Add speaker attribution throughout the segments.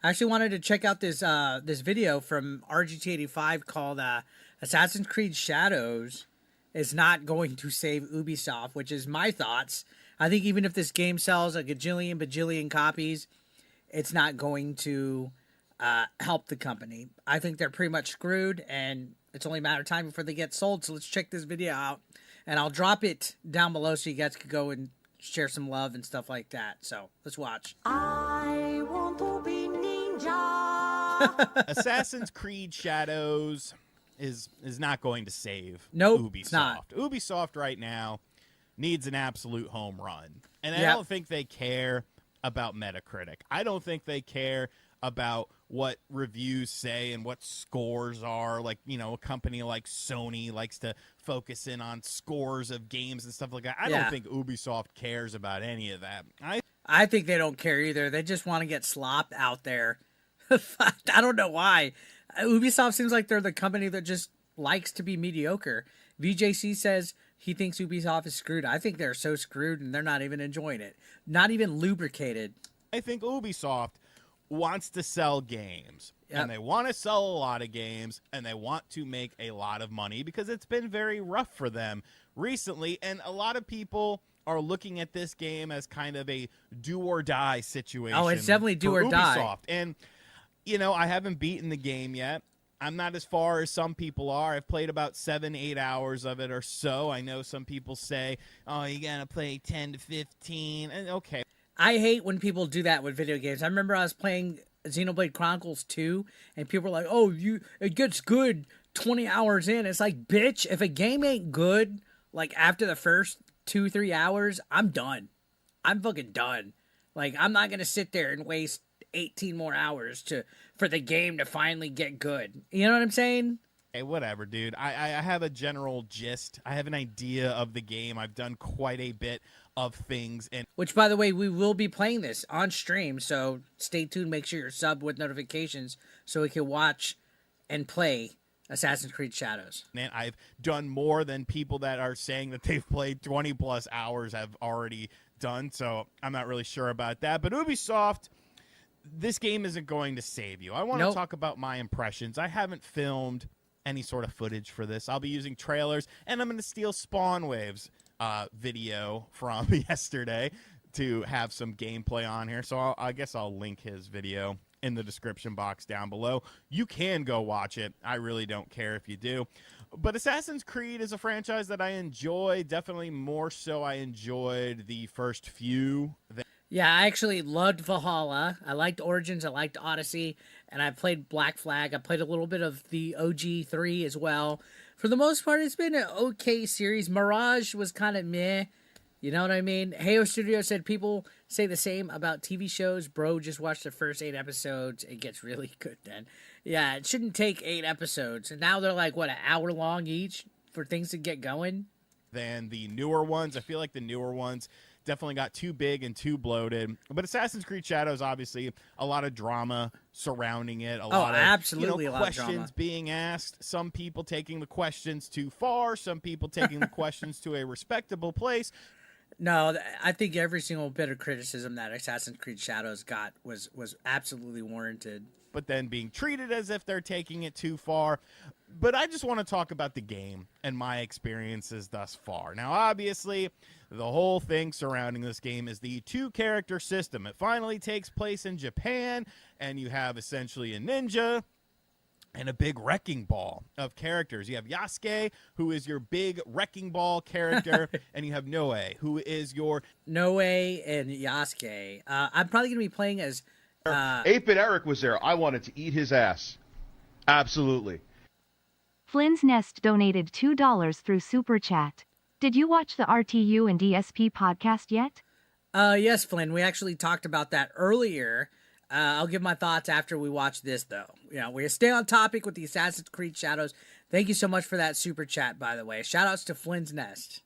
Speaker 1: I actually wanted to check out this video from RGT85 called Assassin's Creed Shadows is not going to save Ubisoft, which is my thoughts. I think even if this game sells a bajillion copies, it's not going to help the company. I think they're pretty much screwed, and it's only a matter of time before they get sold. So let's check this video out, and I'll drop it down below so you guys could go and share some love and stuff like that. So let's watch.
Speaker 2: I want to be ninja.
Speaker 3: Assassin's Creed Shadows is not going to save
Speaker 1: Nope,
Speaker 3: Ubisoft.
Speaker 1: it's not.
Speaker 3: Ubisoft right now needs an absolute home run. And I
Speaker 1: Yep.
Speaker 3: don't think they care about Metacritic. I don't think they care about what reviews say and what scores are. Like, you know, a company like Sony likes to focus in on scores of games and stuff like that. I
Speaker 1: Yeah.
Speaker 3: don't think Ubisoft cares about any of that.
Speaker 1: I think they don't care either. They just want to get slop out there. I don't know why. Ubisoft seems like they're the company that just likes to be mediocre. VJC says he thinks Ubisoft is screwed. I think they're so screwed and they're not even enjoying it. Not even lubricated.
Speaker 3: I think Ubisoft wants to sell games.
Speaker 1: Yep.
Speaker 3: And they want to sell a lot of games, and they want to make a lot of money because it's been very rough for them recently. And a lot of people are looking at this game as kind of a do-or-die situation.
Speaker 1: Oh, it's definitely do
Speaker 3: for
Speaker 1: or die.
Speaker 3: Ubisoft. And, you know, I haven't beaten the game yet. I'm not as far as some people are. I've played about 7-8 hours of it or so. I know some people say, oh, you got to play 10 to 15. And okay.
Speaker 1: I hate when people do that with video games. I remember I was playing Xenoblade Chronicles 2, and people were like, oh, it gets good 20 hours in. It's like, bitch, if a game ain't good, like, after the first 2-3 hours, I'm done. I'm fucking done. Like, I'm not going to sit there and waste 18 more hours for the game to finally get good. You know what I'm saying?
Speaker 3: Hey, whatever, dude. I have a general gist. I have an idea of the game. I've done quite a bit of things. And
Speaker 1: Which, by the way, we will be playing this on stream, so stay tuned. Make sure you're subbed with notifications so we can watch and play Assassin's Creed Shadows.
Speaker 3: man, I've done more than people that are saying that they've played 20-plus hours have already done, so I'm not really sure about that. But Ubisoft, this game isn't going to save you. I want to talk about my impressions. I haven't filmed any sort of footage for this. I'll be using trailers, and I'm going to steal Spawn Wave's video from yesterday to have some gameplay on here. So I guess I'll link his video in the description box down below. You can go watch it. I really don't care if you do. But Assassin's Creed is a franchise that I enjoy. Definitely more so I enjoyed the first few.
Speaker 1: Yeah, I actually loved Valhalla. I liked Origins. I liked Odyssey. And I played Black Flag. I played a little bit of the OG3 as well. For the most part, it's been an okay series. Mirage was kind of meh. You know what I mean? Heyo Studio said people say the same about TV shows. Bro, just watch the first 8 episodes. It gets really good then. Yeah, it shouldn't take 8 episodes. And now they're like, what, an hour long each for things to get going?
Speaker 3: Than the newer ones. I feel like the newer ones definitely got too big and too bloated. But Assassin's Creed Shadows, obviously, a lot of drama surrounding it. A lot of
Speaker 1: absolutely a lot of
Speaker 3: questions
Speaker 1: drama
Speaker 3: being asked. Some people taking the questions too far. Some people taking the questions to a respectable place.
Speaker 1: No, I think every single bit of criticism that Assassin's Creed Shadows got was absolutely warranted.
Speaker 3: But then being treated as if they're taking it too far. But I just want to talk about the game and my experiences thus far. Now, obviously, the whole thing surrounding this game is the 2-character system. It finally takes place in Japan, and you have essentially a ninja and a big wrecking ball of characters. You have Yasuke, who is your big wrecking ball character, and you have Noe, who is your...
Speaker 1: Noe and Yasuke. I'm probably going to be playing as...
Speaker 4: 8-Bit Eric was there. I wanted to eat his ass. Absolutely.
Speaker 5: Flynn's Nest donated $2 through Super Chat. Did you watch the RTU and DSP podcast yet?
Speaker 1: Yes, Flynn. We actually talked about that earlier. I'll give my thoughts after we watch this, though. You know, we're going to stay on topic with the Assassin's Creed Shadows. Thank you so much for that Super Chat, by the way. Shoutouts to Flynn's Nest.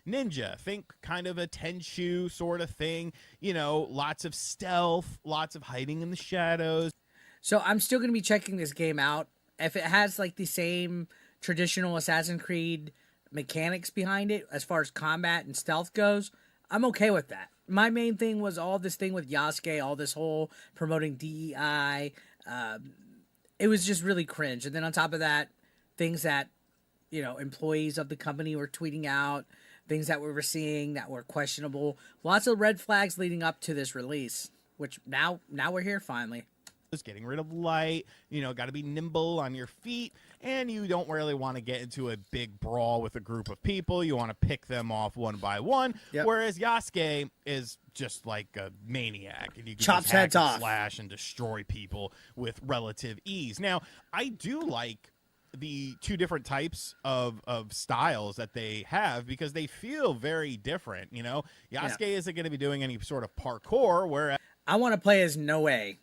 Speaker 3: Ninja, think kind of a Tenchu sort of thing. You know, lots of stealth, lots of hiding in the shadows.
Speaker 1: So I'm still going to be checking this game out. If it has like the same traditional Assassin's Creed mechanics behind it, as far as combat and stealth goes, I'm okay with that. my main thing was all this thing with Yasuke, all this whole promoting DEI. It was just really cringe. And then on top of that, things that, employees of the company were tweeting out, things that we were seeing that were questionable. Lots of red flags leading up to this release, which now we're here finally.
Speaker 3: Getting rid of light, got to be nimble on your feet, and you don't really want to get into a big brawl with a group of people. You want to pick them off one by one.
Speaker 1: Yep.
Speaker 3: Whereas Yasuke is just like a maniac, and you can
Speaker 1: chops
Speaker 3: just hack
Speaker 1: heads
Speaker 3: and
Speaker 1: off,
Speaker 3: slash, and destroy people with relative ease. Now, I do like the two different types of styles that they have because they feel very different. Yasuke isn't going to be doing any sort of parkour, whereas
Speaker 1: I want to play as Noe.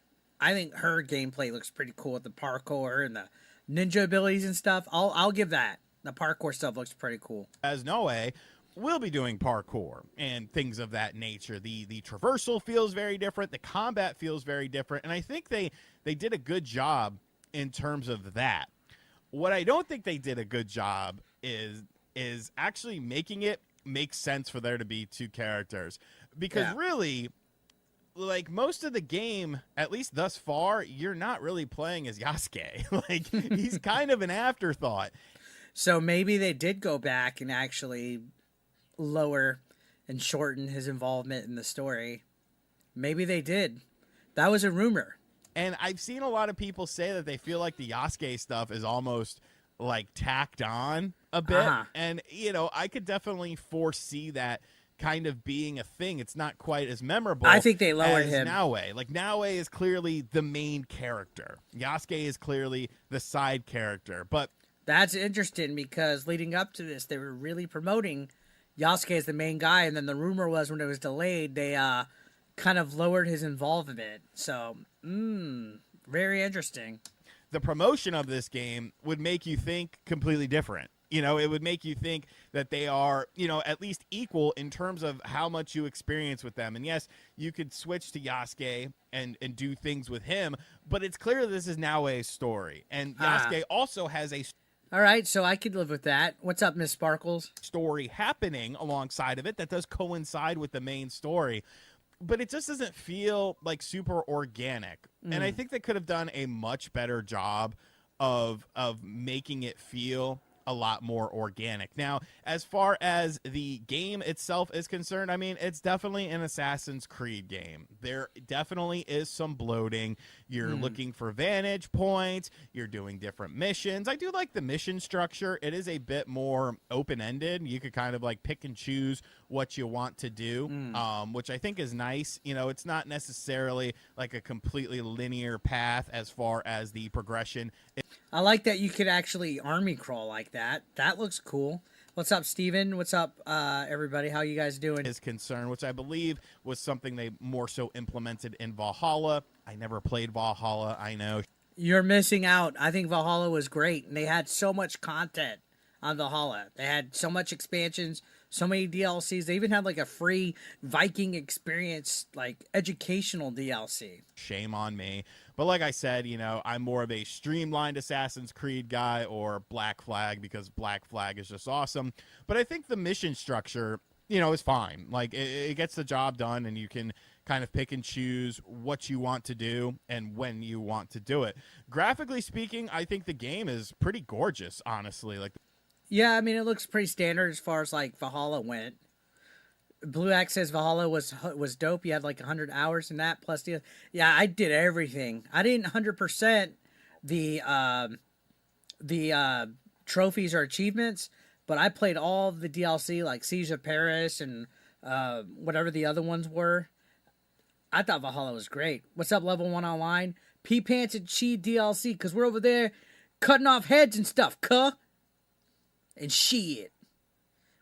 Speaker 1: I think her gameplay looks pretty cool with the parkour and the ninja abilities and stuff. I'll give that. The parkour stuff looks pretty cool.
Speaker 3: As Noe will be doing parkour and things of that nature. The traversal feels very different. The combat feels very different. And I think they did a good job in terms of that. What I don't think they did a good job is actually making it make sense for there to be two characters. Because really, like, most of the game, at least thus far, you're not really playing as Yasuke. Like, he's kind of an afterthought.
Speaker 1: So maybe they did go back and actually lower and shorten his involvement in the story. Maybe they did. That was a rumor.
Speaker 3: And I've seen a lot of people say that they feel like the Yasuke stuff is almost like tacked on a bit. And, I could definitely foresee that kind of being a thing. It's not quite as memorable.
Speaker 1: I think they lowered him.
Speaker 3: Naue. Like, Naue is clearly the main character. Yasuke is clearly the side character. But
Speaker 1: that's interesting because leading up to this, they were really promoting Yasuke as the main guy, and then the rumor was when it was delayed, they kind of lowered his involvement. So, very interesting.
Speaker 3: The promotion of this game would make you think completely different. It would make you think that they are, at least equal in terms of how much you experience with them. And yes, you could switch to Yasuke and do things with him, but it's clear this is Naue's story. And Yasuke also has a
Speaker 1: all right, so I could live with that. What's up, Miss Sparkles?
Speaker 3: Story happening alongside of it that does coincide with the main story. But it just doesn't feel like super organic. And I think they could have done a much better job of making it feel a lot more organic. Now, as far as the game itself is concerned, I mean, it's definitely an Assassin's Creed game. There definitely is some bloating. You're looking for vantage points. You're doing different missions. I do like the mission structure. It is a bit more open-ended. You could kind of like pick and choose what you want to do, which I think is nice. It's not necessarily like a completely linear path as far as the progression.
Speaker 1: I like that you could actually army crawl like that. That looks cool. What's up, Steven? What's up, everybody? How you guys doing?
Speaker 3: Is concerned, which I believe was something they more so implemented in Valhalla. I never played Valhalla, I know.
Speaker 1: You're missing out. I think Valhalla was great, and they had so much content on Valhalla. They had so much expansions, so many DLCs. They even had like a free Viking experience, like educational DLC.
Speaker 3: Shame on me. But like I said, I'm more of a streamlined Assassin's Creed guy or Black Flag because Black Flag is just awesome. But I think the mission structure, is fine. Like, it gets the job done, and you can kind of pick and choose what you want to do and when you want to do it. Graphically speaking, I think the game is pretty gorgeous, honestly. Like,
Speaker 1: yeah, I mean, it looks pretty standard as far as like Valhalla went. Blue Axe says Valhalla was dope. You had like 100 hours in that plus the I did everything. I didn't 100% the trophies or achievements, but I played all of the DLC like Siege of Paris and whatever the other ones were. I thought Valhalla was great. What's up, Level 1 Online? P-Pants and Chi DLC, because we're over there cutting off heads and stuff, cuh. And shit.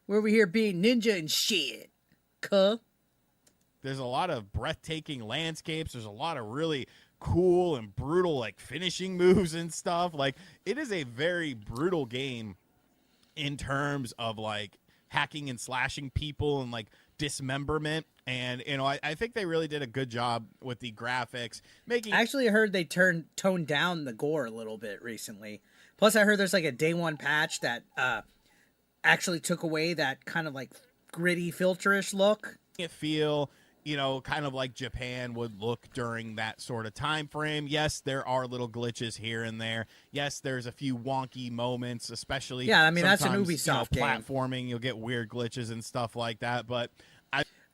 Speaker 1: We're over here being ninja and shit. Cuh.
Speaker 3: There's a lot of breathtaking landscapes. There's a lot of really cool and brutal like finishing moves and stuff. Like, it is a very brutal game in terms of like hacking and slashing people and like dismemberment. And I think they really did a good job with the graphics. I
Speaker 1: actually heard they toned down the gore a little bit recently. Plus, I heard there's like a day one patch that actually took away that kind of like gritty filterish look.
Speaker 3: It feel kind of like Japan would look during that sort of time frame. Yes, there are little glitches here and there. Yes, there's a few wonky moments, especially
Speaker 1: Yeah, I mean, that's an
Speaker 3: sometimes,
Speaker 1: Ubisoft game.
Speaker 3: platforming. You'll get weird glitches and stuff like that. But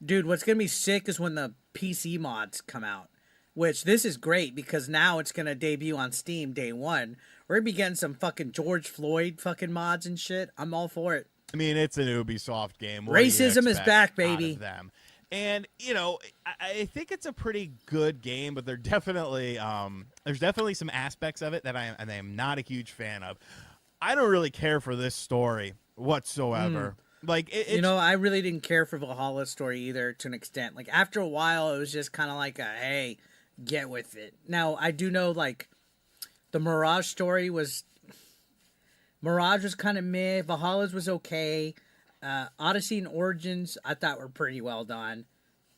Speaker 1: Dude, what's going to be sick is when the PC mods come out, which this is great because now it's going to debut on Steam day one. We're going to be getting some fucking George Floyd fucking mods and shit. I'm all for it.
Speaker 3: I mean, it's an Ubisoft game. What do you
Speaker 1: Racism is
Speaker 3: expect
Speaker 1: back,
Speaker 3: out
Speaker 1: baby.
Speaker 3: of them? And I think it's a pretty good game, but there's definitely some aspects of it that I am not a huge fan of. I don't really care for this story whatsoever. Like
Speaker 1: I really didn't care for Valhalla's story either to an extent. Like after a while, it was just kind of like hey, get with it. Now I do know like the Mirage story was kind of meh. Valhalla's was okay. Odyssey and Origins I thought were pretty well done,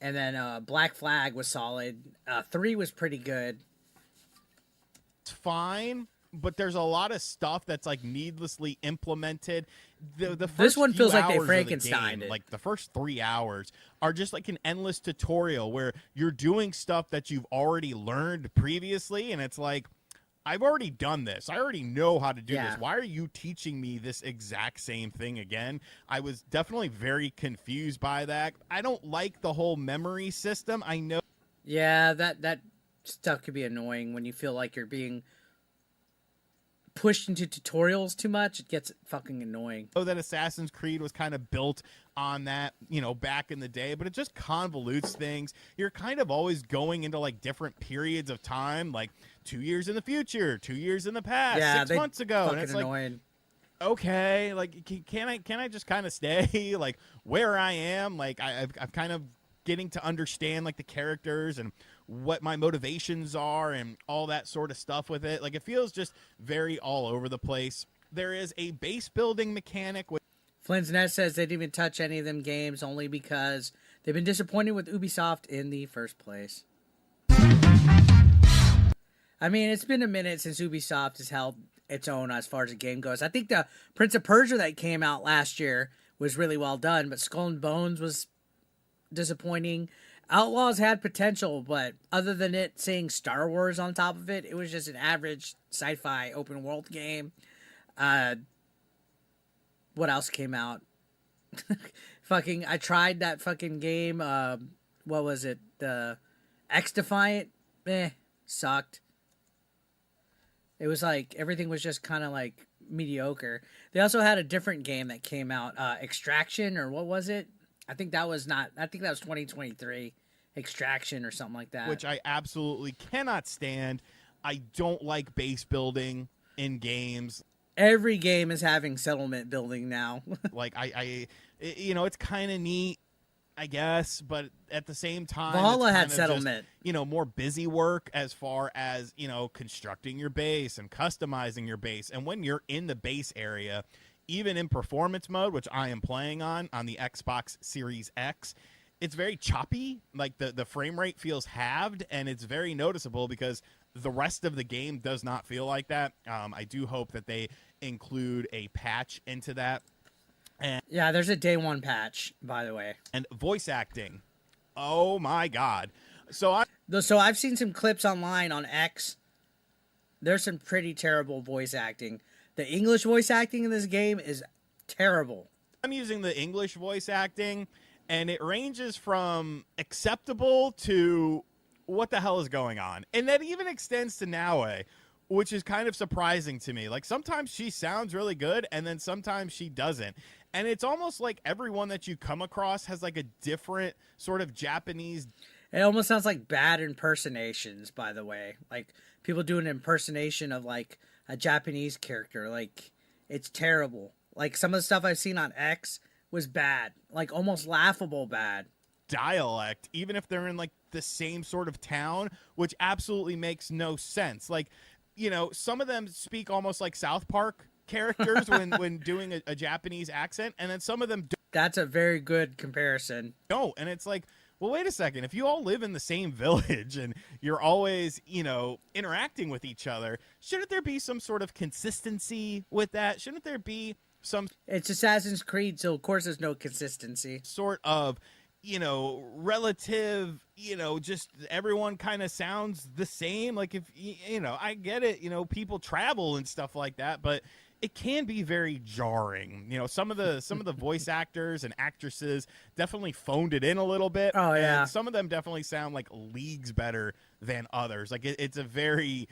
Speaker 1: and then Black Flag was solid. 3 was pretty good.
Speaker 3: it's fine, but there's a lot of stuff that's like needlessly implemented. The first
Speaker 1: This one
Speaker 3: few
Speaker 1: feels like they
Speaker 3: hours of the
Speaker 1: Frankensteined
Speaker 3: game,
Speaker 1: it.
Speaker 3: like the first 3 hours are just like an endless tutorial where you're doing stuff that you've already learned previously, and it's like, I've already done this. I already know how to do this. Why are you teaching me this exact same thing again? I was definitely very confused by that. I don't like the whole memory system. I know.
Speaker 1: Yeah, that stuff could be annoying when you feel like you're being pushed into tutorials too much. It gets fucking annoying.
Speaker 3: That Assassin's Creed was kind of built on that, back in the day, but it just convolutes things. You're kind of always going into like different periods of time, like 2 years in the future, 2 years in the past, 6 months ago, and it's
Speaker 1: annoying.
Speaker 3: Like, okay, like can I just kind of stay like where I am? Like I'm kind of getting to understand like the characters and what my motivations are and all that sort of stuff with it. Like it feels just very all over the place. There is a base building mechanic with
Speaker 1: Flynn's Nest says they didn't even touch any of them games only because they've been disappointed with Ubisoft in the first place. I mean, it's been a minute since Ubisoft has held its own as far as the game goes. I think the Prince of Persia that came out last year was really well done, but Skull and Bones was disappointing. Outlaws had potential, but other than it saying Star Wars on top of it, it was just an average sci-fi open world game. What else came out? I tried that fucking game. What was it? The X Defiant? Sucked. It was like everything was just kind of like mediocre. They also had a different game that came out, Extraction, or what was it? I think that was 2023. Extraction or something like that.
Speaker 3: which I absolutely cannot stand. I don't like base building in games.
Speaker 1: Every game is having settlement building now.
Speaker 3: Like it's kind of neat, I guess, but at the same time,
Speaker 1: Valhalla
Speaker 3: it's
Speaker 1: had
Speaker 3: kind of
Speaker 1: settlement.
Speaker 3: Just, more busy work as far as constructing your base and customizing your base. And when you're in the base area, even in performance mode, which I am playing on the Xbox Series X, it's very choppy. Like the frame rate feels halved, and it's very noticeable because the rest of the game does not feel like that. I do hope that they include a patch into that. And
Speaker 1: Yeah, there's a day one patch, by the way.
Speaker 3: and voice acting, oh my god! So
Speaker 1: I've seen some clips online on X. There's some pretty terrible voice acting. The English voice acting in this game is terrible.
Speaker 3: I'm using the English voice acting, and it ranges from acceptable to what the hell is going on, and that even extends to Naue, which is kind of surprising to me. Like sometimes she sounds really good, and then sometimes she doesn't. And it's almost like everyone that you come across has like a different sort of Japanese.
Speaker 1: It almost sounds like bad impersonations, by the way. Like people do an impersonation of like a Japanese character. Like it's terrible. Like some of the stuff I've seen on X was bad, like almost laughable bad.
Speaker 3: Dialect, even if they're in like the same sort of town, which absolutely makes no sense. Like, some of them speak almost like South Park characters when doing a Japanese accent, and then some of them
Speaker 1: That's a very good comparison.
Speaker 3: don't. And it's like, well, wait a second. If you all live in the same village and you're always, interacting with each other, shouldn't there be some sort of consistency with that? Shouldn't there be some
Speaker 1: It's Assassin's Creed, so of course there's no consistency.
Speaker 3: sort of relative, just everyone kind of sounds the same. Like if, I get it, people travel and stuff like that, but it can be very jarring. Some of the voice actors and actresses definitely phoned it in a little bit.
Speaker 1: Oh, yeah.
Speaker 3: And some of them definitely sound like leagues better than others. Like it's a very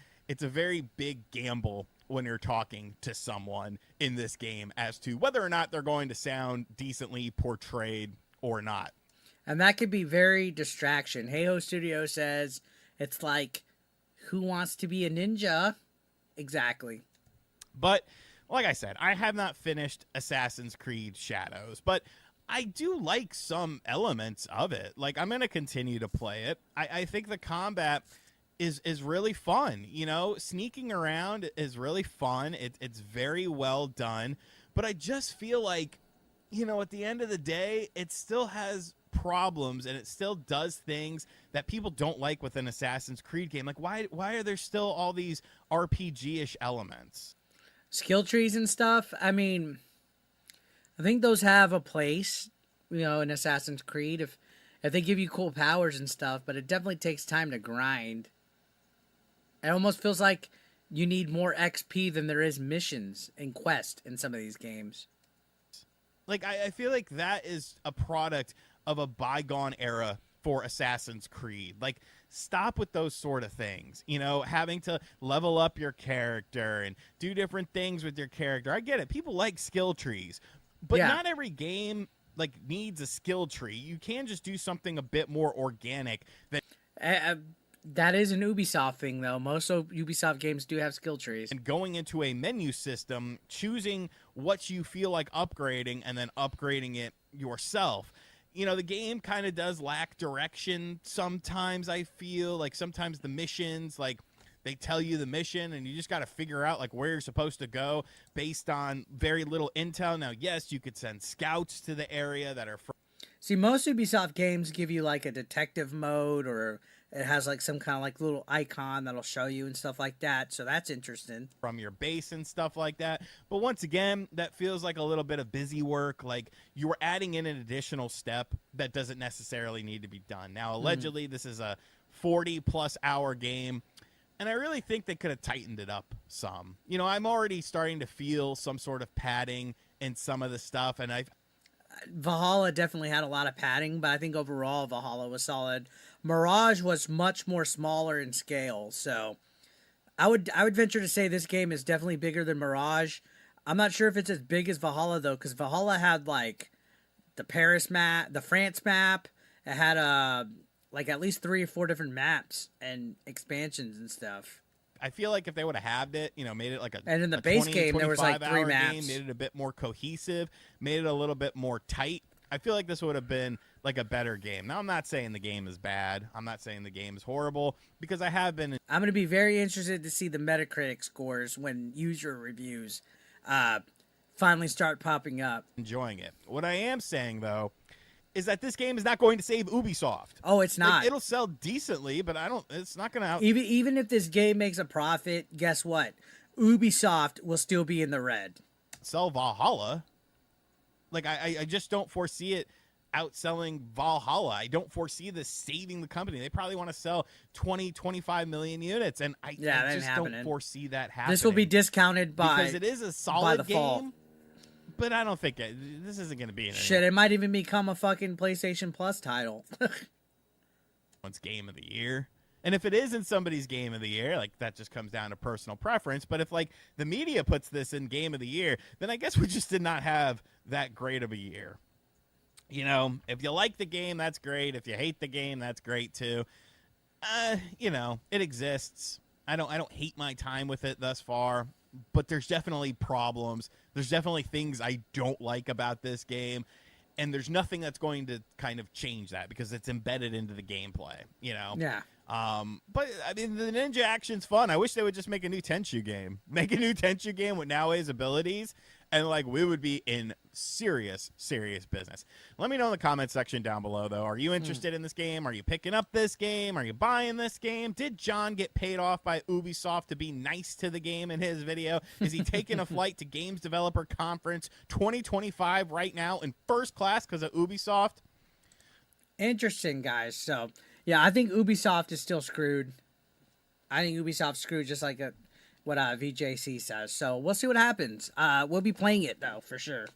Speaker 3: big gamble when you're talking to someone in this game as to whether or not they're going to sound decently portrayed or not.
Speaker 1: And that could be very distraction. Hey Ho Studio says it's like, who wants to be a ninja? Exactly.
Speaker 3: But like I said, I have not finished Assassin's Creed Shadows, but I do like some elements of it. Like, I'm going to continue to play it. I think the combat is really fun. Sneaking around is really fun. It's very well done. But I just feel like, at the end of the day, it still has problems and it still does things that people don't like with an Assassin's Creed game. Like, why are there still all these RPG-ish elements?
Speaker 1: Skill trees and stuff. I mean, I think those have a place, in Assassin's Creed if they give you cool powers and stuff, but it definitely takes time to grind. It almost feels like you need more XP than there is missions and quest in some of these games.
Speaker 3: Like, I feel like that is a product of a bygone era for Assassin's Creed. Like, stop with those sort of things. Having to level up your character and do different things with your character. I get it. People like skill trees. But not every game, needs a skill tree. You can just do something a bit more organic.
Speaker 1: That is an Ubisoft thing, though. Most Ubisoft games do have skill trees.
Speaker 3: And going into a menu system, choosing what you feel like upgrading, and then upgrading it yourself. The game kind of does lack direction sometimes, I feel. Like, sometimes the missions, they tell you the mission, and you just got to figure out, where you're supposed to go based on very little intel. Now, yes, you could send scouts to the area that are...
Speaker 1: See, most Ubisoft games give you, a detective mode, or it has, some kind of, little icon that'll show you and stuff like that, so that's interesting.
Speaker 3: From your base and stuff like that. But once again, that feels like a little bit of busy work. Like, you were adding in an additional step that doesn't necessarily need to be done. Now, allegedly, this is a 40-plus hour game, and I really think they could have tightened it up some. I'm already starting to feel some sort of padding in some of the stuff, and
Speaker 1: Valhalla definitely had a lot of padding, but I think overall Valhalla was solid. Mirage was much more smaller in scale, so I would venture to say this game is definitely bigger than Mirage. I'm not sure if it's as big as Valhalla though, because Valhalla had the Paris map, the France map. It had at least 3 or 4 different maps and expansions and stuff.
Speaker 3: I feel like if they would have halved it, made it
Speaker 1: and in the base game there was 3 maps,
Speaker 3: game, made it a bit more cohesive, made it a little bit more tight. I feel like this would have been a better game. Now, I'm not saying the game is bad. I'm not saying the game is horrible, because I have been.
Speaker 1: I'm going to be very interested to see the Metacritic scores when user reviews finally start popping up.
Speaker 3: Enjoying it. What I am saying though is that this game is not going to save Ubisoft.
Speaker 1: Oh, it's not.
Speaker 3: It'll sell decently, but it's not going to
Speaker 1: even if this game makes a profit, guess what? Ubisoft will still be in the red.
Speaker 3: Sell Valhalla. I just don't foresee it outselling Valhalla. I don't foresee this saving the company. They probably want to sell 20, 25 million units, and I just don't foresee that happening.
Speaker 1: This will be discounted
Speaker 3: because it is a solid game.
Speaker 1: Fall.
Speaker 3: But I don't think this isn't going to be
Speaker 1: shit. It might even become a fucking PlayStation Plus title.
Speaker 3: One's game of the year, and if it isn't somebody's game of the year, that just comes down to personal preference. But if the media puts this in game of the year, then I guess we just did not have that great of a year. If you like the game, that's great. If you hate the game, that's great too. It exists. I don't hate my time with it thus far. But there's definitely problems. There's definitely things I don't like about this game. And there's nothing that's going to kind of change that because it's embedded into the gameplay,
Speaker 1: Yeah.
Speaker 3: But, I mean, the ninja action's fun. I wish they would just make a new Tenchu game. Make a new Tenchu game with Naoe's abilities, and, we would be in serious, serious business. Let me know in the comment section down below, though. Are you interested in this game? Are you picking up this game? Are you buying this game? Did John get paid off by Ubisoft to be nice to the game in his video? Is he taking a flight to Games Developer Conference 2025 right now in first class because of Ubisoft?
Speaker 1: Interesting, guys. So, yeah, I think Ubisoft is still screwed. I think Ubisoft's screwed, just like what VJC says. So we'll see what happens. We'll be playing it though, for sure.